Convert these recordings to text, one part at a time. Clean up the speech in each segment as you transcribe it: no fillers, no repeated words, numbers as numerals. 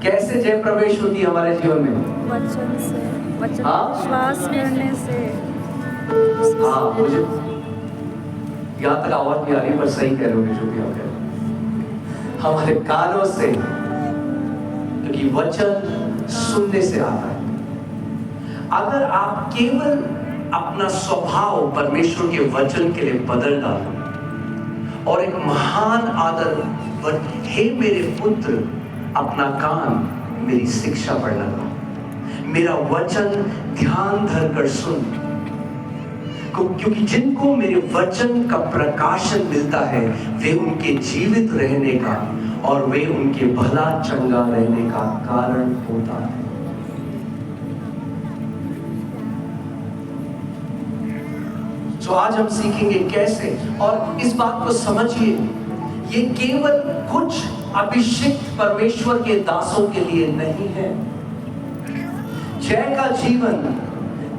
कैसे जय प्रवेश होती है हमारे जीवन में? वचन से, वचन हाँ? श्वास करने से। हाँ, मुझे यहाँ तक आवाज नहीं आ रही, पर सही कह रहे हो जो भी आप कह रहे हो। हमारे कानों से, क्योंकि वचन सुनने से आता है। अगर आप केवल अपना स्वभाव परमेश्वर के वचन के लिए बदल डालो और एक महान आदर, हे मेरे पुत्र अपना कान मेरी शिक्षा पर लगा, मेरा वचन ध्यान धर कर सुन, क्योंकि जिनको मेरे वचन का प्रकाशन मिलता है वे उनके जीवित रहने का और वे उनके भला चंगा रहने का कारण होता है। तो आज हम सीखेंगे कैसे, और इस बात को समझिए, ये केवल कुछ अभिषिक्त परमेश्वर के दासों के लिए नहीं है। जय का जीवन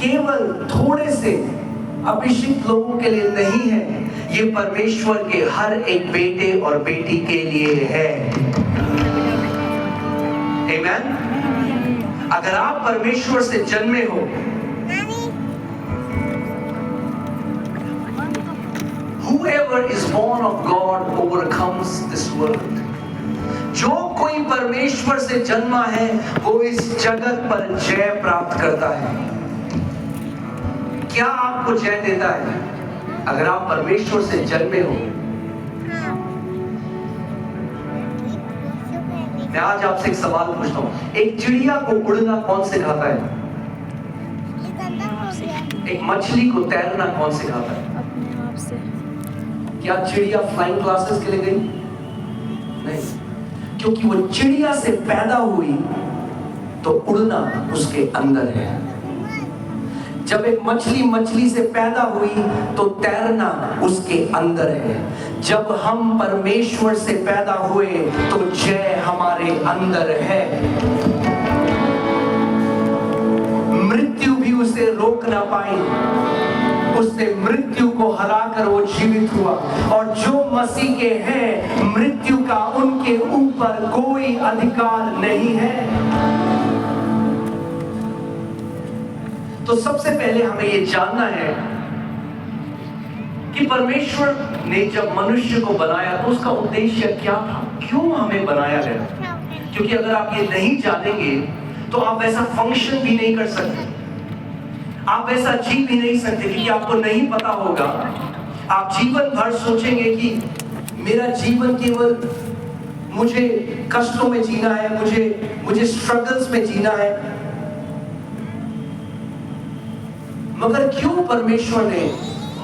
केवल थोड़े से अभिषिक्त लोगों के लिए नहीं है, ये परमेश्वर के हर एक बेटे और बेटी के लिए है। आमीन। अगर आप परमेश्वर से जन्मे हो, whoever is born of God overcomes this world. जो कोई परमेश्वर से जन्मा है वो इस जगत पर जय प्राप्त करता है। क्या आपको जय देता है? अगर आप परमेश्वर से जन्मे हो। मैं आज आपसे एक सवाल पूछता हूं, एक चिड़िया को उड़ना कौन सिखाता है? एक मछली को तैरना कौन सिखाता है? अपने आप से। क्या चिड़िया फ्लाइंग क्लासेस के लिए गई? नहीं, क्योंकि वो चिड़िया से पैदा हुई तो उड़ना उसके अंदर है। जब एक मछली से पैदा हुई तो तैरना उसके अंदर है। जब हम परमेश्वर से पैदा हुए तो जय हमारे अंदर है। मृत्यु भी उसे रोक ना पाई, उसने मृत्यु को हराकर वो जीवित हुआ। और जो मसीह के हैं, मृत्यु का उनके ऊपर कोई अधिकार नहीं है। तो सबसे पहले हमें ये जानना है कि परमेश्वर ने जब मनुष्य को बनाया तो उसका उद्देश्य क्या था, क्यों हमें बनाया गया। क्योंकि अगर आप ये नहीं जानेंगे तो आप ऐसा फंक्शन भी नहीं कर सकते, आप ऐसा जी भी नहीं सकते, क्योंकि आपको नहीं पता होगा। आप जीवन भर सोचेंगे कि मेरा जीवन केवल मुझे कष्टों में जीना है, मुझे स्ट्रगल्स में जीना है। मगर क्यों परमेश्वर ने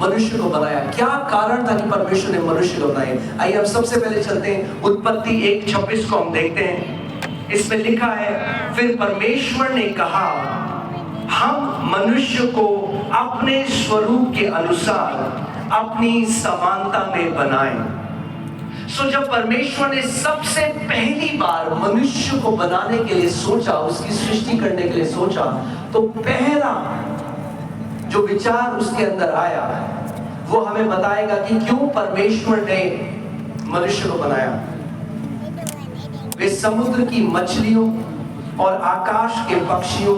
मनुष्य को बनाया? क्या कारण था कि परमेश्वर ने मनुष्य को बनाया? आइए हम सबसे पहले चलते हैं उत्पत्ति 1:26 को हम देखते हैं। इसमें लिखा है, फिर परमेश्वर ने कहा हम मनुष्य को अपने स्वरूप के अनुसार अपनी समानता में बनाएं। सो जब परमेश्वर ने सबसे पहली बार मनुष्य को बनाने के लिए सोचा, उसकी सृष्टि करने के लिए सोचा, तो पहला जो विचार उसके अंदर आया वो हमें बताएगा कि क्यों परमेश्वर ने मनुष्य को बनाया। वे समुद्र की मछलियों और आकाश के पक्षियों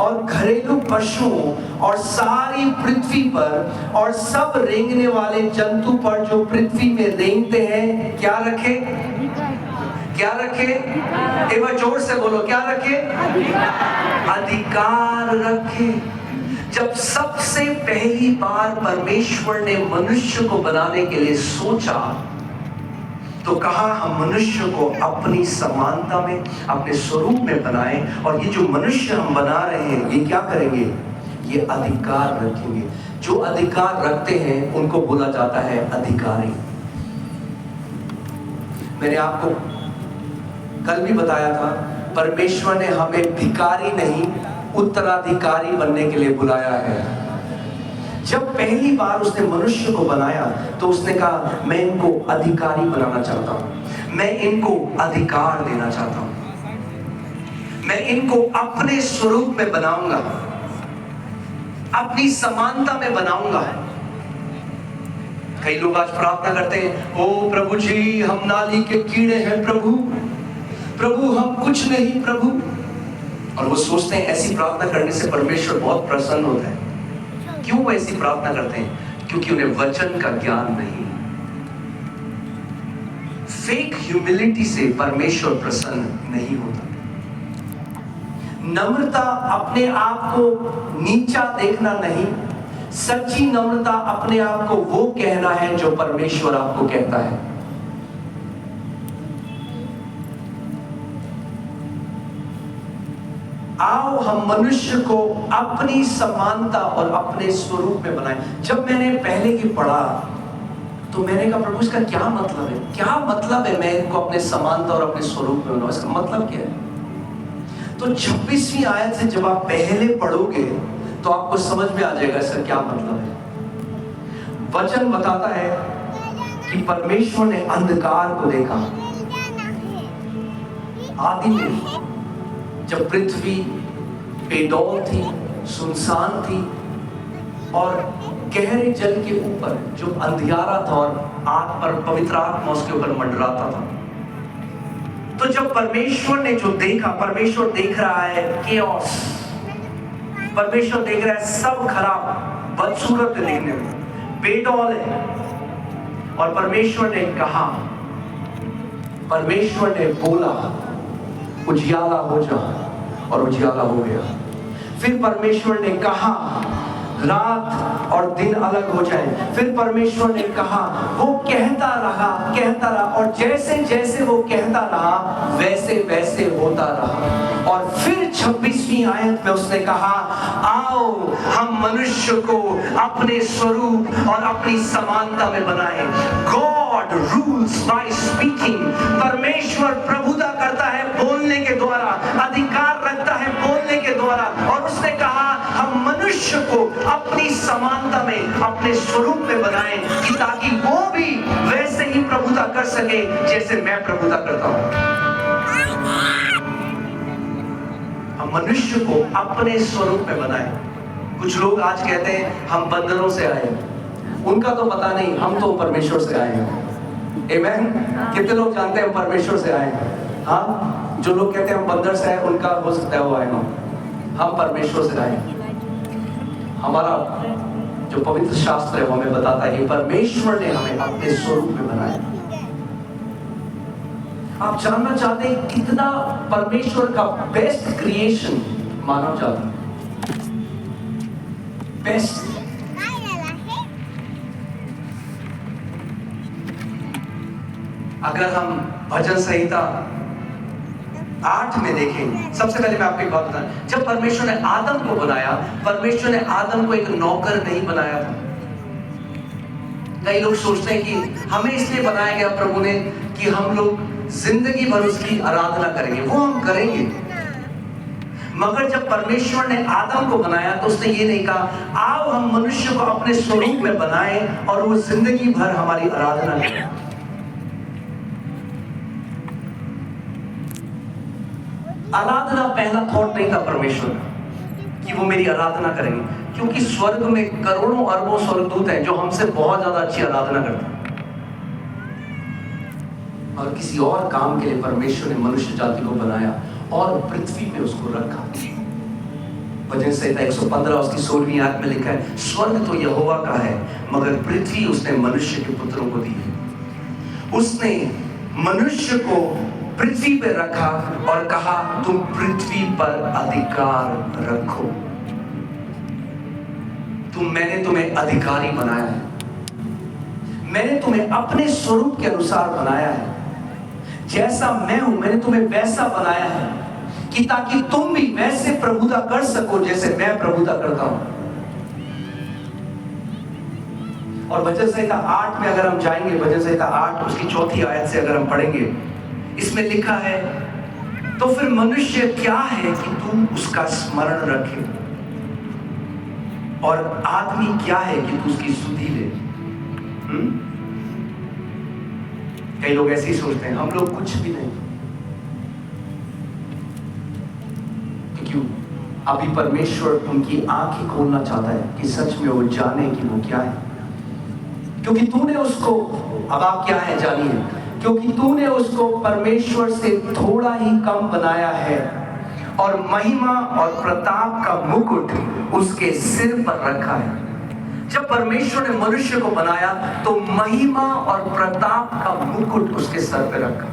और घरेलू पशुओं और सारी पृथ्वी पर और सब रेंगने वाले जंतु पर जो पृथ्वी में रेंगते हैं, क्या रखे? क्या रखे? एक बार जोर से बोलो, क्या रखे? अधिकार रखे। जब सबसे पहली बार परमेश्वर ने मनुष्य को बनाने के लिए सोचा तो कहा हम मनुष्य को अपनी समानता में, अपने स्वरूप में बनाएं। और ये जो मनुष्य हम बना रहे हैं ये क्या करेंगे? ये अधिकार रखेंगे। जो अधिकार रखते हैं उनको बोला जाता है अधिकारी। मैंने आपको कल भी बताया था, परमेश्वर ने हमें भिखारी नहीं उत्तराधिकारी बनने के लिए बुलाया है। जब पहली बार उसने मनुष्य को बनाया तो उसने कहा मैं इनको अधिकारी बनाना चाहता हूं, मैं इनको अधिकार देना चाहता हूं, मैं इनको अपने स्वरूप में बनाऊंगा, अपनी समानता में बनाऊंगा। कई लोग आज प्रार्थना करते हैं, ओ प्रभु जी हम नाली के कीड़े हैं प्रभु, प्रभु हम कुछ नहीं प्रभु, और वो सोचते हैं ऐसी प्रार्थना करने से परमेश्वर बहुत प्रसन्न होता है। क्यों वो ऐसी प्रार्थना करते हैं? क्योंकि उन्हें वचन का ज्ञान नहीं। फेक ह्यूमिलिटी से परमेश्वर प्रसन्न नहीं होता। नम्रता अपने आप को नीचा देखना नहीं, सच्ची नम्रता अपने आप को वो कहना है जो परमेश्वर आपको कहता है। आओ हम मनुष्य को अपनी समानता और अपने स्वरूप में बनाएं। जब मैंने पहले ये पढ़ा तो मैंने कहा प्रभु इसका क्या मतलब है? क्या मतलब है मैं इनको अपने समानता और अपने स्वरूप में बनाऊं? इसका मतलब क्या है? तो 26वीं आयत से जब आप पहले पढ़ोगे तो आपको समझ में आ जाएगा इसका क्या मतलब है। वचन बताता है कि परमेश्वर ने अंधकार को देखा आदि में, जब पृथ्वी बेडौल थी, सुनसान थी और गहरे जल के ऊपर जो अंधियारा था और आग पर पवित्र आत्मा उसके ऊपर मंडराता था। तो जब परमेश्वर ने जो देखा, परमेश्वर देख रहा है केओस, परमेश्वर देख रहा है सब खराब, बदसूरत है देखने में, बेडौल है, और परमेश्वर ने कहा, परमेश्वर ने बोला उजियाला हो जा, और उजियाला हो गया। फिर परमेश्वर ने कहा रात और दिन अलग हो जाए। फिर परमेश्वर ने कहा, वो कहता रहा और जैसे जैसे वो कहता रहा वैसे वैसे होता रहा। और फिर 26वीं आयत में उसने कहा, आओ हम मनुष्य को अपने स्वरूप और अपनी समानता में बनाएं। God rules by speaking. परमेश्वर प्रभुता करता है बोलने के द्वारा, अधिकार रखता है बोलने के द्वारा। और उसने कहा हम मनुष्य को अपनी समानता में, अपने स्वरूप में बनाएं, कि ताकि वो भी वैसे ही प्रभुता कर सके जैसे मैं प्रभुता करता हूं। हम मनुष्य को अपने स्वरूप में बनाएं। कुछ लोग आज कहते हैं हम बंदरों से आए, उनका तो पता नहीं, हम तो परमेश्वर से आए हैं। आमेन। कितने लोग जानते हैं हम परमेश्वर से आए हैं? हाँ, जो लोग कहते हैं हम बंदर से आए, उनका हो सकता है वो आए, हम परमेश्वर से आए। हमारा जो पवित्र शास्त्र है वो हमें बताता है कि परमेश्वर ने हमें अपने स्वरूप में बनाया। आप जानना चाहते हैं कितना परमेश्वर का बेस्ट क्रिएशन मानव जाता है? बेस्ट। अगर हम भजन संहिता 8 में देखें, सबसे पहले मैं आपको एक बात बताऊं, जब परमेश्वर ने आदम को बनाया, परमेश्वर ने आदम को एक नौकर नहीं बनाया था। कई लोग सोचते हैं कि हमें इसलिए बनाया गया प्रभु ने कि हम लोग जिंदगी भर उसकी आराधना करेंगे। वो हम करेंगे, मगर जब परमेश्वर ने आदम को बनाया तो उसने ये नहीं कहा आओ हम मनुष्य को अपने स्वरूप में बनाएं और वो जिंदगी भर हमारी आराधना करें। आराधना पहला थॉट नहीं था परमेश्वर कि वो मेरी आराधना करेंगे, क्योंकि स्वर्ग में करोड़ों अरबों स्वर्गदूत हैं जो हमसे बहुत ज्यादा अच्छी आराधना करते हैं। और किसी और काम के लिए परमेश्वर ने मनुष्य जाति को बनाया और पृथ्वी पे उसको रखा। भजन संहिता 115 उसकी 16वीं आयत में लिखा है, स्वर्ग तो यहोवा का है मगर पृथ्वी उसने मनुष्य के पुत्रों को दी है। उसने मनुष्य को पृथ्वी पर रखा और कहा तुम पृथ्वी पर अधिकार रखो। मैंने तुम्हें अधिकारी बनाया है, मैंने तुम्हें अपने स्वरूप के अनुसार बनाया है। जैसा मैं हूं मैंने तुम्हें वैसा बनाया है कि ताकि तुम भी वैसे प्रभुता कर सको जैसे मैं प्रभुता करता हूं। और भजन संहिता 8 में अगर हम जाएंगे, भजन संहिता 8 उसकी 4थी आयत से अगर हम पढ़ेंगे, इसमें लिखा है तो फिर मनुष्य क्या है कि तू उसका स्मरण रखे, और आदमी क्या है कि तू उसकी सुधि ले। कई लोग ऐसे ही सोचते हैं हम लोग कुछ भी नहीं, क्योंकि अभी परमेश्वर उनकी आंखें खोलना चाहता है कि सच में वो जाने कि वो क्या है। क्योंकि तूने उसको, अब आप क्या है जानिए, क्योंकि तूने उसको परमेश्वर से थोड़ा ही कम बनाया है और महिमा और प्रताप का मुकुट उसके सिर पर रखा है। जब परमेश्वर ने मनुष्य को बनाया तो महिमा और प्रताप का मुकुट उसके सर पर रखा।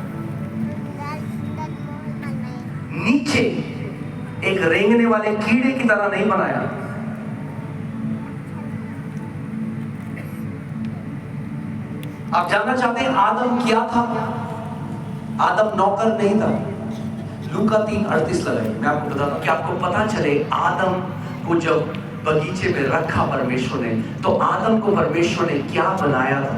नीचे एक रेंगने वाले कीड़े की तरह नहीं बनाया। आप जानना चाहते हैं आदम क्या था? आदम नौकर नहीं था। लूका 3:38 लगाइए। मैं आपको बताता हूं कि आपको पता चले आदम को जब बगीचे में रखा परमेश्वर ने, तो आदम को परमेश्वर ने क्या बनाया था।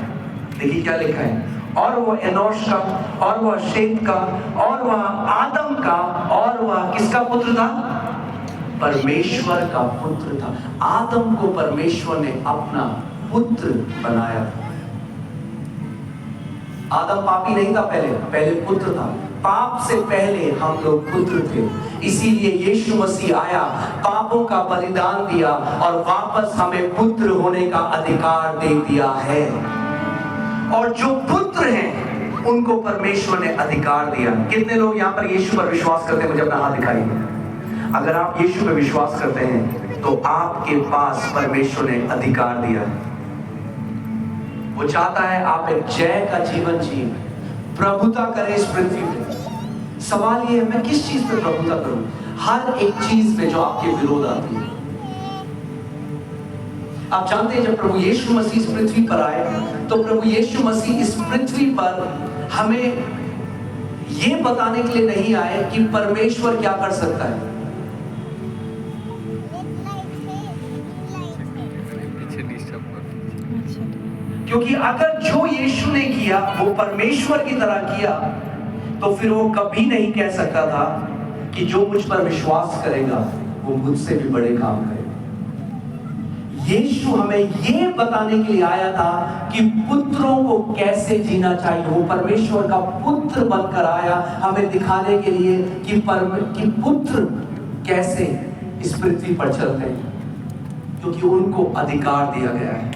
देखिए क्या लिखा है, और वह एनोश का, और वह शेत का, और वह आदम का, और वह किसका पुत्र था? परमेश्वर का पुत्र था। आदम को परमेश्वर ने अपना पुत्र बनाया। आदम पापी नहीं था, पहले पुत्र था। पाप से पहले हम लोग पुत्र थे, इसीलिए यीशु मसीह आया, पापों का बलिदान दिया और वापस हमें पुत्र होने का अधिकार दे दिया है। और जो पुत्र हैं उनको परमेश्वर ने अधिकार दिया। कितने लोग यहाँ पर यीशु पर विश्वास करते हैं? मुझे अपना हाथ दिखाइए। अगर आप यीशु पर विश्वास करते हैं तो आपके पास परमेश्वर ने अधिकार दिया है। वो चाहता है आप एक जय का जीवन जिए, प्रभुता करें इस पृथ्वी पे। सवाल ये है, मैं किस चीज पे प्रभुता करूं? हर एक चीज पे जो आपके विरोध आती है। आप जानते हैं जब प्रभु यीशु मसीह इस पृथ्वी पर आए तो प्रभु यीशु मसीह इस पृथ्वी पर हमें ये बताने के लिए नहीं आए कि परमेश्वर क्या कर सकता है। क्योंकि अगर जो यीशु ने किया वो परमेश्वर की तरह किया तो फिर वो कभी नहीं कह सकता था कि जो मुझ पर विश्वास करेगा वो मुझसे भी बड़े काम करेगा। यीशु हमें ये बताने के लिए आया था कि पुत्रों को कैसे जीना चाहिए। वो परमेश्वर का पुत्र बनकर आया हमें दिखाने के लिए कि पुत्र कैसे इस पृथ्वी पर चलते हैं, क्योंकि उनको अधिकार दिया गया है।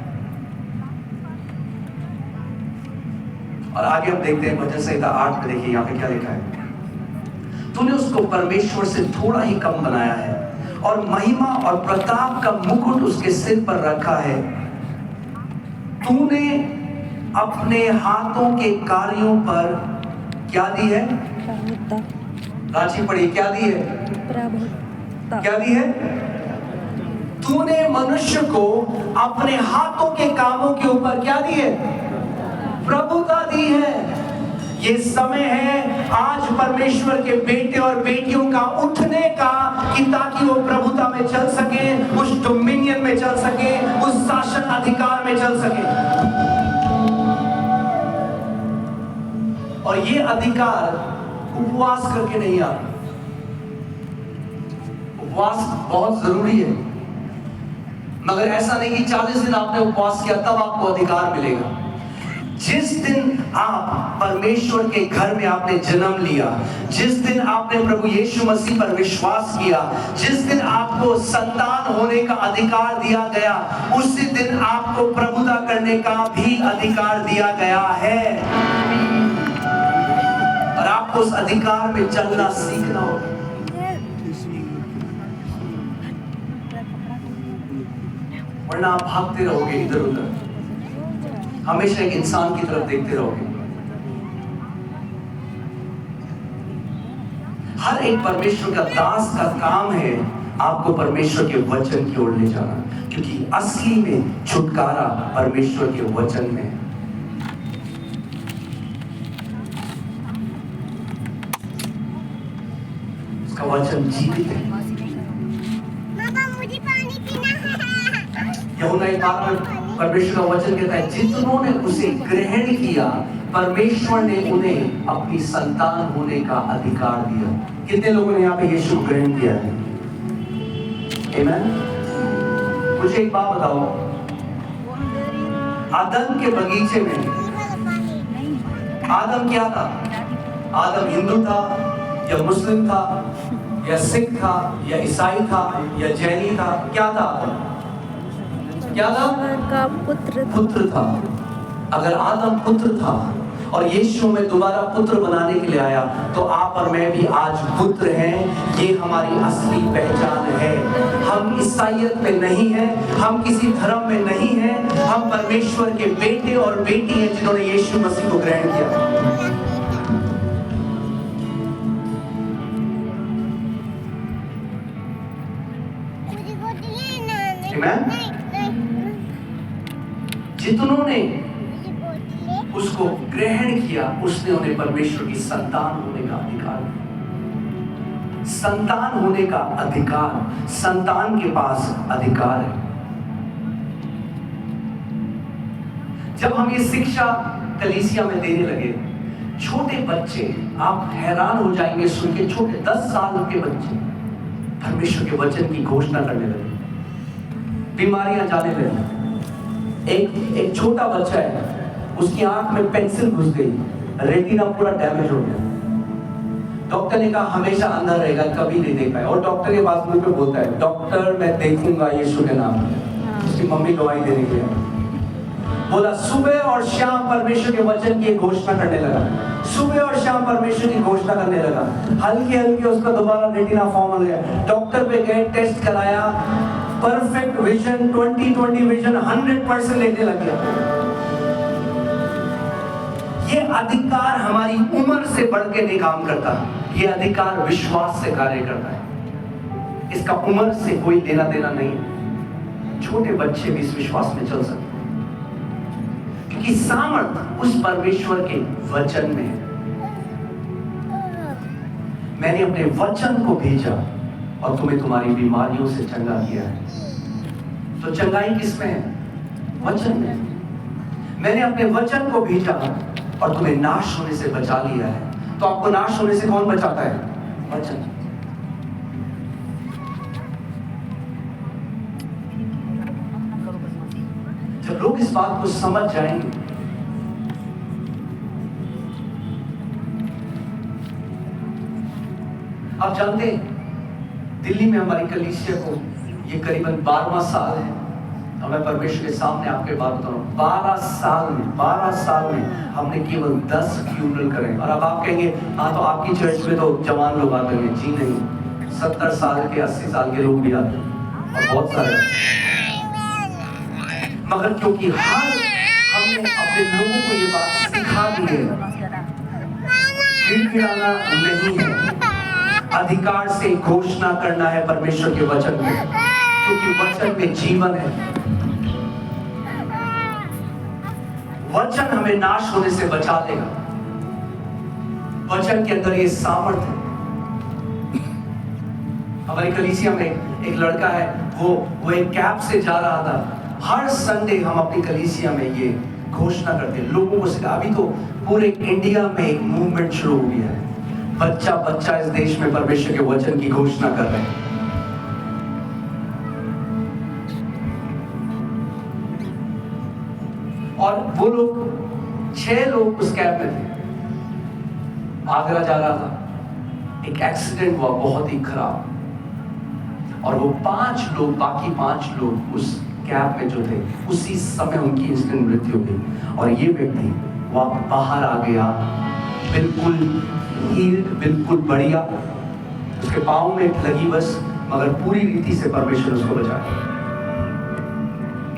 और आगे हम देखते हैं भजन संहिता 8 में। देखिए यहाँ पे क्या लिखा है, तूने उसको परमेश्वर से थोड़ा ही कम बनाया है और महिमा और प्रताप का मुकुट उसके सिर पर रखा है। तूने अपने हाथों के कार्यों पर क्या दी है? रांची पढ़िए, क्या दी है? क्या दी है? तूने मनुष्य को अपने हाथों के कामों के ऊपर क्या दी है? प्रभुता दी है। ये समय है आज परमेश्वर के बेटे और बेटियों का उठने का, कि ताकि वो प्रभुता में चल सके, उस डोमिनियन में चल सके, उस शासन अधिकार में चल सके। और ये अधिकार उपवास करके नहीं आता। उपवास बहुत जरूरी है, मगर ऐसा नहीं कि 40 दिन आपने उपवास किया तब आपको अधिकार मिलेगा। जिस दिन आप परमेश्वर के घर में आपने जन्म लिया, जिस दिन आपने प्रभु यीशु मसीह पर विश्वास किया, जिस दिन आपको संतान होने का अधिकार दिया गया, उसी दिन आपको प्रभुता करने का भी अधिकार दिया गया है। और आपको उस अधिकार में चलना सीखना होगा। वरना आप भागते रहोगे इधर उधर, हमेशा एक इंसान की तरफ देखते रहोगे। हर एक परमेश्वर का दास का काम है आपको परमेश्वर के वचन की ओर ले जाना, क्योंकि असली में छुटकारा परमेश्वर के वचन में है। उसका वचन जीवित है। मुझे पानी पीना है। यूहन्ना 1 में परमेश्वर का वचन कहता है, जितनों ने उसे ग्रहण किया परमेश्वर ने उन्हें अपनी संतान होने का अधिकार दिया। कितने लोगों ने यहाँ पे यीशु को ग्रहण किया है? आमीन। मुझे एक बात बताओ, आदम के बगीचे में आदम क्या था? आदम हिंदू था या मुस्लिम था या सिख था या ईसाई था या जैनी था? क्या था आदम? क्या था? का पुत्र पुत्र था। अगर आदम पुत्र था और यीशु में दोबारा पुत्र बनाने के लिए आया, तो आप और मैं भी आज पुत्र हैं। ये हमारी असली पहचान है। हम ईसाइयत में नहीं हैं, हम किसी धर्म में नहीं हैं, हम परमेश्वर के बेटे और बेटी हैं जिन्होंने यीशु मसीह को ग्रहण किया। जितनों ने उसको ग्रहण किया, उसने उन्हें परमेश्वर की संतान होने का अधिकार दिया। संतान होने का अधिकार, संतान के पास अधिकार है। जब हम ये शिक्षा कलीसिया में देने लगे, छोटे बच्चे, आप हैरान हो जाएंगे सुन के, छोटे 10 साल के बच्चे परमेश्वर के वचन की घोषणा करने लगे, बीमारियां जाने लगी। एक छोटा बच्चा है, उसकी आंख में पेंसिल घुस गई, रेटिना पूरा डैमेज हो गया। डॉक्टर ने कहा हमेशा अंधा रहेगा, कभी नहीं देख पाए। और डॉक्टर के पास मुझे बोलता है, डॉक्टर मैं देखूंगा यीशु के नाम में। उसकी मम्मी गवाही देने के लिए बोला, सुबह और शाम परमेश्वर के वचन की घोषणा करने लगा, सुबह और शाम परमेश्वर की घोषणा करने लगा। हल्के हल्के उसका दोबारा रेटिना फॉर्म हो गया। डॉक्टर पे गए, टेस्ट कराया, परफेक्ट विजन, 20/20 विजन 100% लेने लग गया। ये अधिकार हमारी उम्र से बढ़ के नहीं काम करता, ये अधिकार विश्वास से कार्य करता है। इसका उम्र से कोई लेना देना नहीं है। छोटे बच्चे भी इस विश्वास में चल सकते हैं, क्योंकि सामर्थ उस परमेश्वर के वचन में है। मैंने अपने वचन को भेजा और तुम्हें तुम्हारी बीमारियों से चंगा किया है। तो चंगाई किसमें है? वचन में। मैंने अपने वचन को भेजा और तुम्हें नाश होने से बचा लिया है। तो आपको नाश होने से कौन बचाता है? वचन। जब लोग इस बात को समझ जाएंगे, आप जानते हैं दिल्ली में हमारी कलीसिया को ये करीबन 12वां साल है। और मैं परमेश्वर के सामने आपके बात बता रहा हूँ, 12 साल में हमने केवल 10 फ्यूनरल करे। और अब आप कहेंगे हाँ तो आपकी चर्च में तो जवान लोग आते हैं। जी नहीं, 70 साल के 80 साल के लोग भी आते हैं और बहुत सारे। मगर क्योंकि हमने अपने लोगों को ये बात सिखा दी है, गिड़गिड़ाना नहीं है, अधिकार से घोषणा करना है परमेश्वर के वचन में, क्योंकि वचन में जीवन है। वचन हमें नाश होने से बचा देगा। वचन के अंदर ये सामर्थ है। हमारी कलीसिया में एक लड़का है, वो एक कैब से जा रहा था। हर संडे हम अपनी कलीसिया में ये घोषणा करते हैं, लोगों को सिखा। अभी तो पूरे इंडिया में एक मूवमेंट शुरू हो गया है। बच्चा बच्चा इस देश में परमेश्वर के वचन की घोषणा कर रहे हैं। और वो लोग 6 लोग उस कैब में थे। आगरा जा रहा था, एक एक्सीडेंट हुआ बहुत ही खराब, और वो 5 लोग, बाकी 5 लोग उस कैब में जो थे, उसी समय उनकी इंस्टेंट मृत्यु हो गई। और ये व्यक्ति वहां बाहर आ गया, बिल्कुल हील्ड, बिल्कुल बढ़िया। उसके पाँव में लगी बस, मगर पूरी रीति से परमेश्वर उसको बचाया।